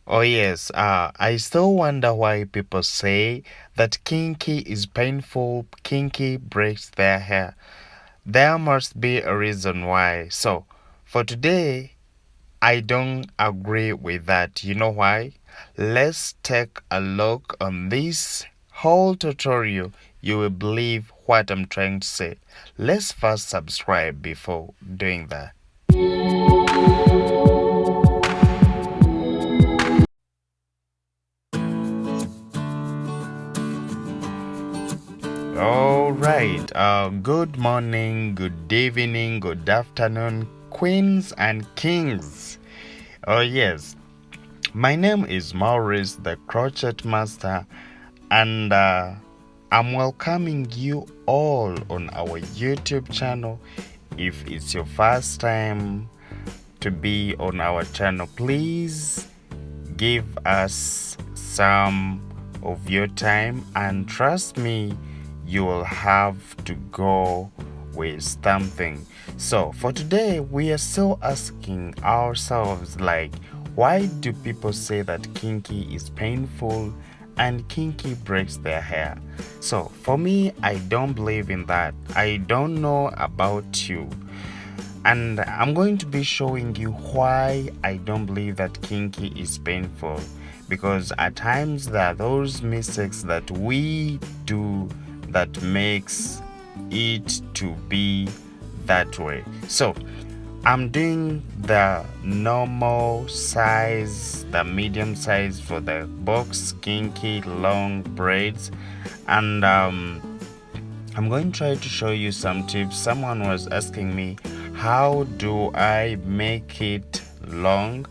Oh yes, I still wonder why people say that kinky is painful, kinky breaks their hair. There must be a reason why. So, for today, I don't agree with that. You know why? Let's take a look on this whole tutorial. You will believe what I'm trying to say. Let's first subscribe before doing that. All right. Good morning, good evening, good afternoon, queens and kings. Oh yes. My name is Maurice, the crochet master, and I'm welcoming you all on our YouTube channel. If it's your first time to be on our channel, please give us some of your time, and trust me, you will have to go with something. So for today, we are still asking ourselves, like, why do people say that kinky is painful and kinky breaks their hair? So for me, I don't believe in that. I don't know about you, and I'm going to be showing you why I don't believe that kinky is painful. Because at times there are those mistakes that we do that makes it to be that way. So I'm doing the normal size, the medium size for the box kinky long braids, and I'm going to try to show you some tips. Someone was asking me, how do I make it long?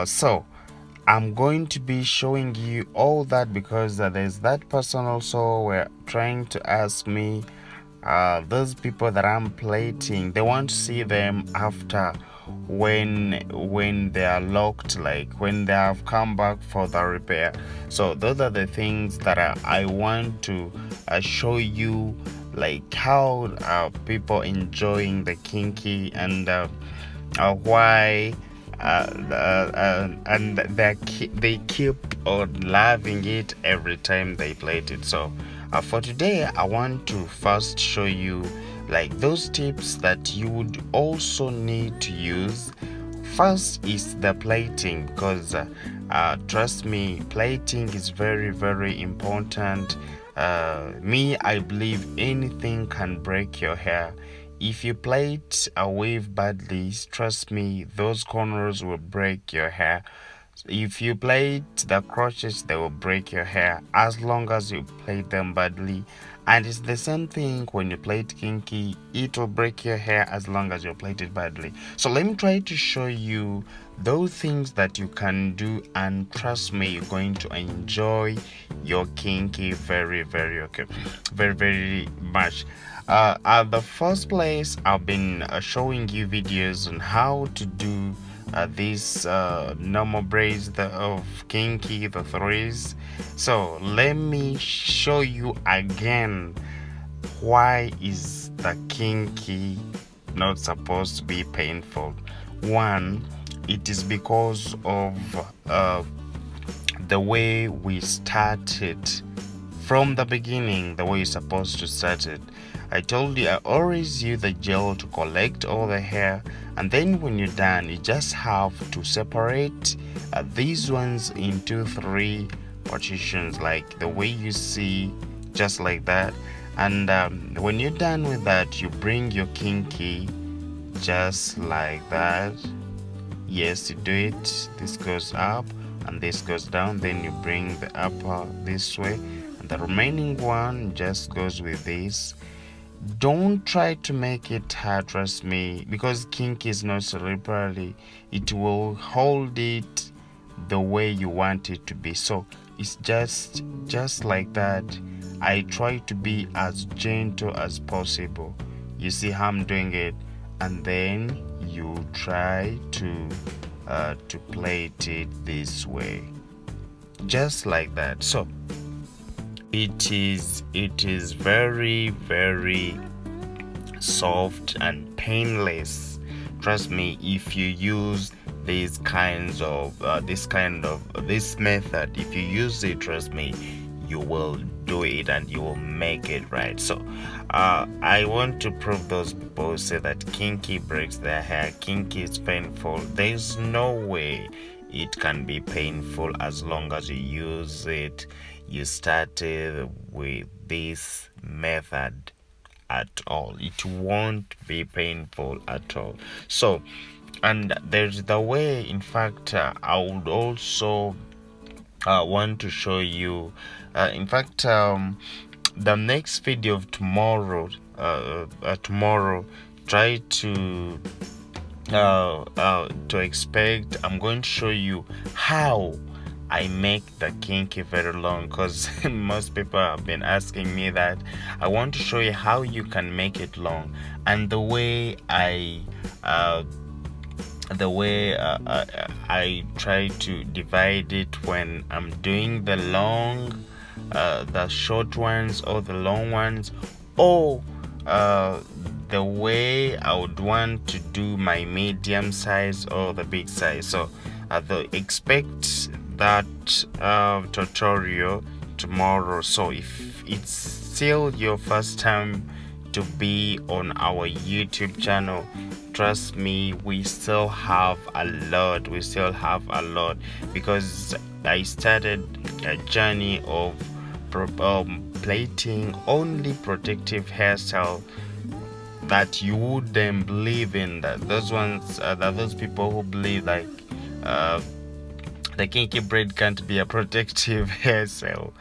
So I'm going to be showing you all that, because there's that person also were trying to ask me, those people that I'm plating, they want to see them after when they are locked, like when they have come back for the repair. So those are the things that I want to show you, like how people enjoying the kinky, and why and they keep on loving it every time they play it. So for today, I want to first show you like those tips that you would also need to use. First is the plating, because trust me, plating is very, very important. I believe anything can break your hair. If you plait a wave badly, trust me, those corners will break your hair. If you plait the crochets, they will break your hair as long as you plait them badly. And it's the same thing when you plait kinky, it will break your hair as long as you plait it badly. So let me try to show you those things that you can do, and trust me, you're going to enjoy your kinky very, very okay, very, very much. At the first place, I've been showing you videos on how to do these normal braids of kinky, the threes. So let me show you again, why is the kinky not supposed to be painful. One, it is because of the way we started from the beginning, the way you're supposed to start it. I told you I always use the gel to collect all the hair, and then when you're done, you just have to separate these ones into 3 partitions, like the way you see, just like that. And when you're done with that, you bring your kinky just like that. Yes, you do it. This goes up and this goes down, then you bring the upper this way, and the remaining one just goes with this. Don't try to make it hard, trust me, because kinky is not cerebrally. It will hold it the way you want it to be. So it's just like that. I try to be as gentle as possible. You see how I'm doing it, and then you try to plait it this way, just like that. So it is very, very soft and painless. Trust me, if you use this method. If you use it, trust me, you will do it and you will make it right. So I want to prove those people who say that Kinky breaks their hair, Kinky is painful. There's no way it can be painful as long as you use it. You started with this method at all. It won't be painful at all. So, and there's the way, in fact, I would also want to show you, in fact, the next video of tomorrow, try to expect. I'm going to show you how I make the kinky very long, because most people have been asking me that. I want to show you how you can make it long, and the way I try to divide it when I'm doing the long, the short ones or the long ones, or the way I would want to do my medium size or the big size. So expect that tutorial tomorrow. So if it's still your first time to be on our YouTube channel, trust me, we still have a lot, because I started a journey of plating only protective hairstyle that you wouldn't believe in. That those people who believe like the kinky braid can't be a protective hairstyle.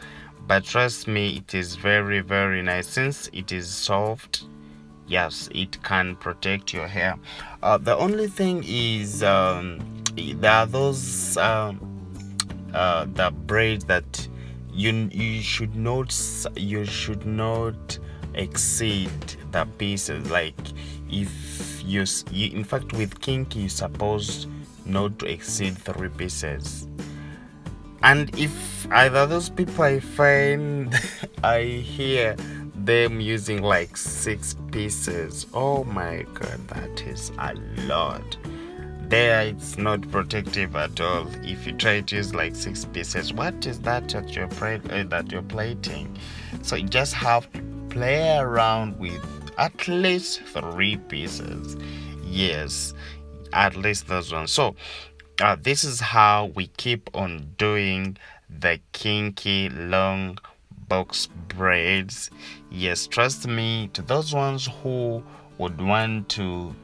But trust me, it is very, very nice. Since it is soft, yes, it can protect your hair. The only thing is there are those the braids that you should not exceed the pieces. Like if you in fact with kinky, you're supposed not to exceed 3 pieces. And if either those people, I find I hear them using like 6 pieces. Oh my god, that is a lot. There, it's not protective at all. If you try to use like 6 pieces, what is that that you're plating? So you just have to play around with at least 3 pieces. Yes, at least those ones. So this is how we keep on doing the kinky long box braids. Yes, trust me, to those ones who would want to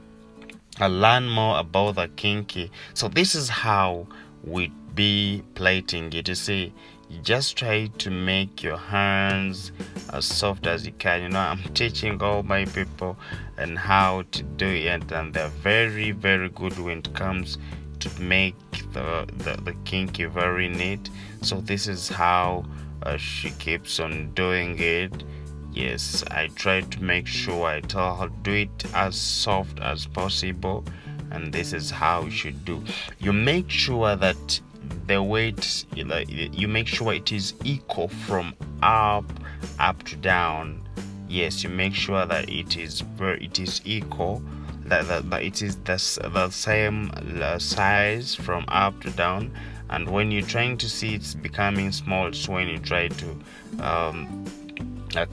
learn more about the kinky, so this is how we be plating it. You see, you just try to make your hands as soft as you can. I'm teaching all my people and how to do it, and they're very, very good when it comes to make the kinky very neat. So this is how she keeps on doing it. Yes, I try to make sure I tell her do it as soft as possible, and this is how you should do. You make sure that the weight, you make sure it is equal from up to down. Yes, you make sure that it is equal, that it is the same size from up to down. And when you're trying to see it's becoming small, so when you try to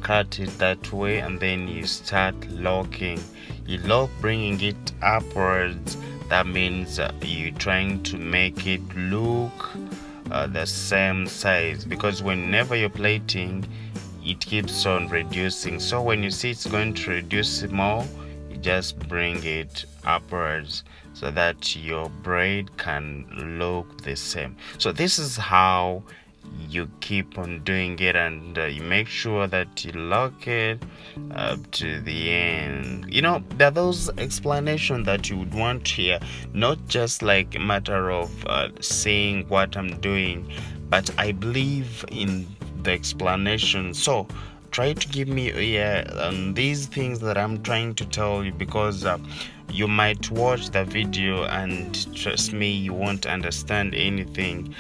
cut it that way, and then you start locking, bringing it upwards. That means you're trying to make it look the same size, because whenever you're plating, it keeps on reducing. So when you see it's going to reduce more, you just bring it upwards so that your braid can look the same. So this is how you keep on doing it, and you make sure that you lock it up to the end. There are those explanations that you would want to hear, not just like a matter of saying what I'm doing, but I believe in the explanation. So try to give me ear on these things that I'm trying to tell you, because you might watch the video and trust me, you won't understand anything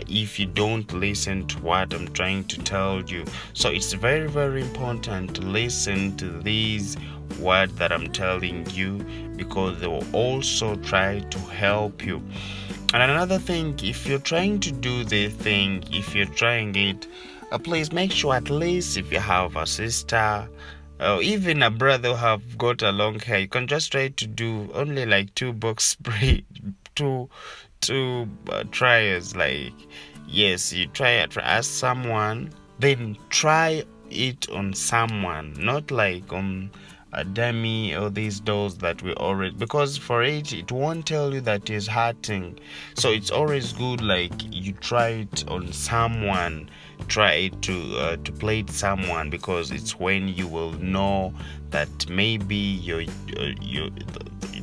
if you don't listen to what I'm trying to tell you. So it's very, very important to listen to these word that I'm telling you, because they will also try to help you. And another thing, if you're trying to do this thing, if you're trying it, please make sure, at least if you have a sister or even a brother who have got a long hair, you can just try to do only like two box braid, two tries. Like, yes, you try ask someone, then try it on someone, not like on a dummy or these dolls that we already, because for it won't tell you that it's hurting. So it's always good, like, you try it on someone, try it to play it someone, because it's when you will know that maybe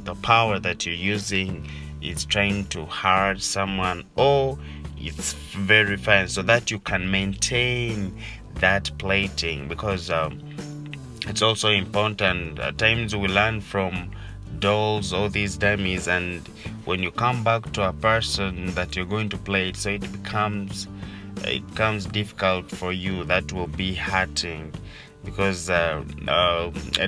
the power that you're using is trying to hurt someone, or it's very fine, so that you can maintain that plating. Because it's also important. At times we learn from dolls, all these dummies, and when you come back to a person that you're going to play it, so it becomes difficult for you. That will be hurting, because a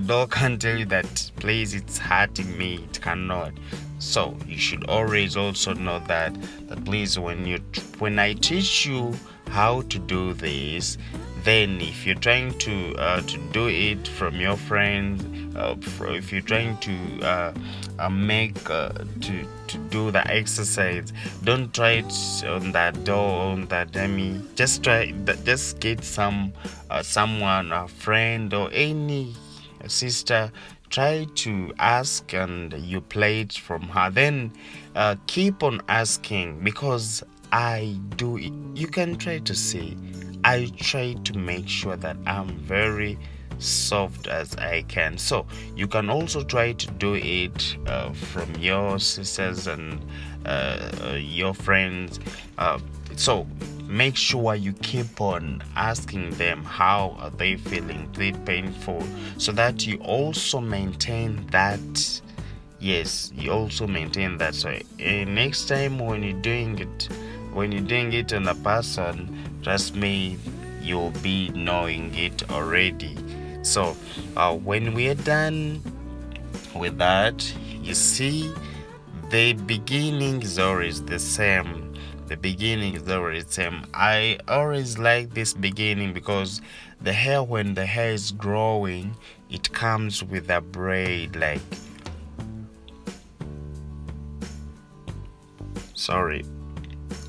doll can't tell you that, please, it's hurting me. It cannot. So you should always also know that please, when I teach you how to do this, then if you're trying to do it from your friends, if you're trying to do the exercise, don't try it on that doll, on that dummy. Just get someone, a friend or any sister, try to ask and you play it from her. Then keep on asking, because I do it. You can try to see, I try to make sure that I'm very soft as I can. So you can also try to do it from your sisters and your friends. So make sure you keep on asking them how are they feeling, is it painful, so that you also maintain that. Yes, you also maintain that. So next time when you're doing it on a person, trust me, you'll be knowing it already. So when we're done with that, you see, the beginning is always the same. I always like this beginning, because the hair, when the hair is growing, it comes with a braid, like,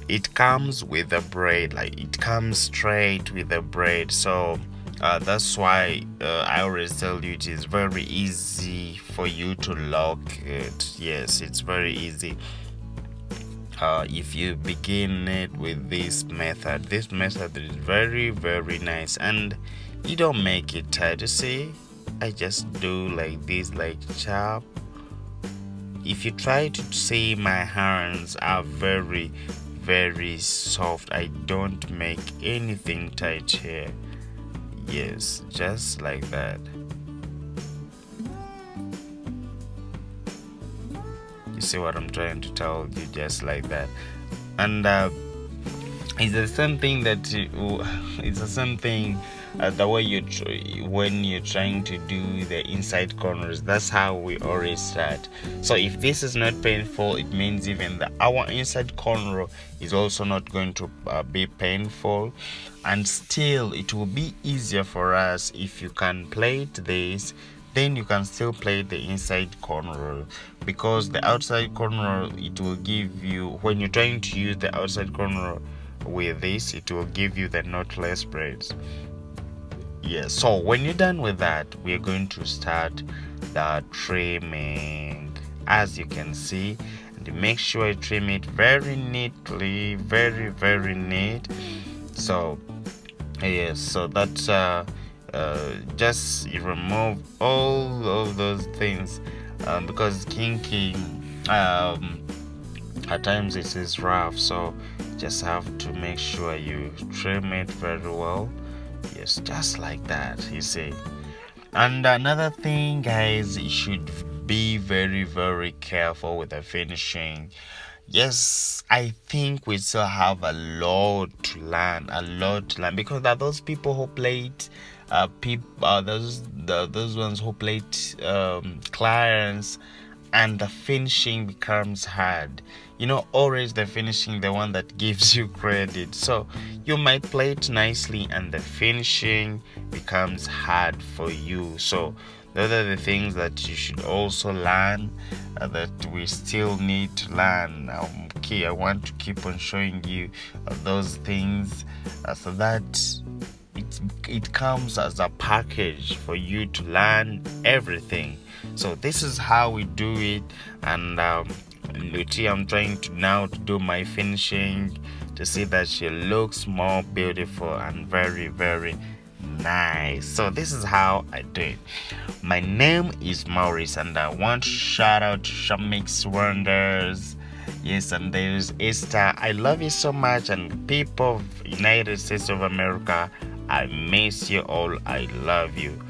it comes with a braid, like, it comes straight with a braid. So that's why I always tell you, it is very easy for you to lock it. Yes, it's very easy if you begin it with this method. This method is very, very nice, and you don't make it tight. You see, I just do like this, like sharp. If you try to see, my hands are very, very soft. I don't make anything tight here. Yes, just like that. You see what I'm trying to tell you? Just like that. And it's the same thing the way when you're trying to do the inside corners. That's how we always start. So if this is not painful, it means even our inside corner is also not going to be painful, and still it will be easier for us if you can plait this. Then you can still plait the inside corner, because the outside corner, it will give you, when you're trying to use the outside corner with this, it will give you the knotless braids. Yes, so when you're done with that, we're going to start the trimming. As you can see, and make sure you trim it very neatly, very, very neat. So yes, so that's just remove all of those things, because kinky, at times it is rough, so just have to make sure you trim it very well. Yes, just like that, you see. And another thing, guys, you should be very, very careful with the finishing. Yes, I think we still have a lot to learn, because there are those people who play it those ones who play clients, and the finishing becomes hard. Always the finishing, the one that gives you credit. So you might play it nicely and the finishing becomes hard for you. So those are the things that you should also learn, that we still need to learn. Okay, I want to keep on showing you those things, so that it comes as a package for you to learn everything. So this is how we do it. And Luti, I'm trying to now to do my finishing to see that she looks more beautiful and very, very nice. So this is how I do it. My name is Maurice, and I want to shout out to Shamix Wonders. Yes, and there's Esther. I love you so much, and people of United States of America, I miss you all. I love you.